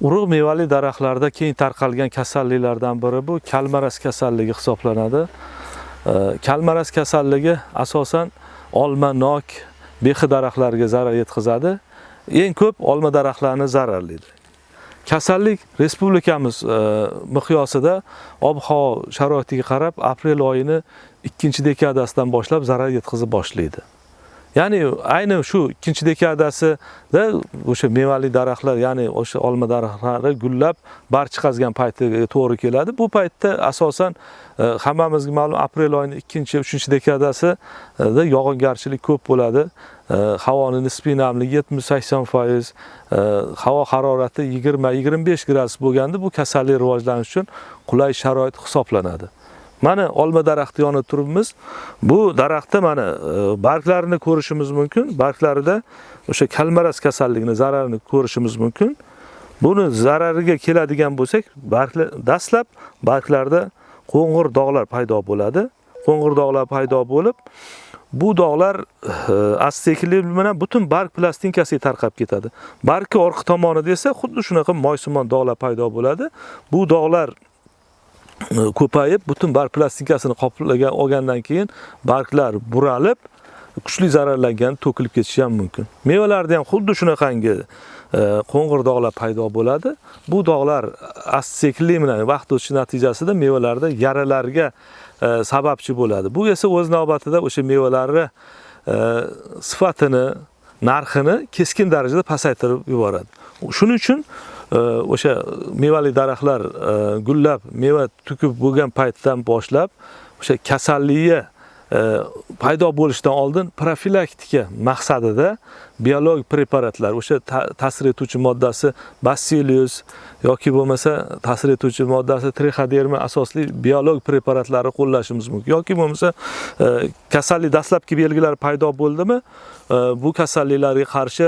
Urug' mevali daraxtlarda keng tarqalgan kasalliklardan biri bu kalmaras kasalligi hisoblanadi. Kalmaras kasalligi asosan olma, nok, behi daraxtlarga zarar yetkazadi. Eng ko'p olma daraxtlarini zararlaydi. Kasallik respublikamiz miqyosida ob-havo sharoitiga qarab aprel oyini 2-dekadasidan boshlab zarar yetkazib boshlaydi. Ya'ni ayni shu 2-dekadasida o'sha mevali daraxtlar, ya'ni o'sha olma daraxtlari gullab bar chiqazgan paytiga to'g'ri keladi. Bu paytda asosan hammamizga ma'lum aprel oyining 2-3-dekadasida yog'ingarchilik ko'p bo'ladi. Havoning nisbiy namligi 70-80%, havo harorati 20-25 gradus bo'lganda bu kasallik rivojlanishi uchun qulay sharoit hisoblanadi. Mana olma daraxti yonib turibmiz. Bu daraxtda mana barglarini ko'rishimiz mumkin. Barglarida o'sha kalmaras kasalligining zararini ko'rishimiz mumkin. Buni zarariga keladigan bo'lsak, dastlab barglarda qo'ng'ir dog'lar paydo bo'ladi. Qo'ng'ir dog'lar paydo bo'lib, bu dog'lar asta-sekinlik bilan butun barg plastinkasiga tarqab ketadi. Bargning orqa tomonida esa xuddi shunaqa moysimon dog'lar paydo bo'ladi. Bu dog'lar ko'payib, butun barg plastinkasini qoplagan olgandan keyin barglar buralib, kuchli zararlangan, to'kilib ketishi ham mumkin. Mevalarda ham xuddi shunaqangi qo'ng'ir dog'lar paydo bo'ladi. Bu dog'lar asta-sekinlik bilan vaqt o'tishi natijasida mevalarda yaralarga sababchi bo'ladi. Bu esa o'z navbatida o'sha mevalarni sifatini, narxini keskin darajada pasaytirib yuboradi. Shuning uchun o'sha mevali daraxtlar gullab, meva to'kib bo'lgan paytdan boshlab o'sha kasallikka paydo bo'lishidan oldin profilaktika maqsadida biologik preparatlar, o'sha ta'sir etuvchi moddasi Bacillus yoki bo'lmasa ta'sir etuvchi moddasi Trichoderma asosli biologik preparatlarni qo'llashimiz mumkin. Yoki bo'lmasa kasallik dastlabki belgilari paydo bo'ldimi, bu kasalliklarga qarshi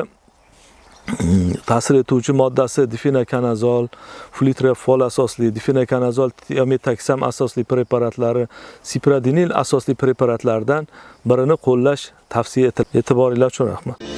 ta'sir etuvchi moddasi difenakanazol, flutrefol asosli, difenakanazol, tiametaksam asosli preparatlari, sipradinil asosli preparatlardan birini qo'llash tavsiya etiladi. E'tiboringlar uchun rahmat.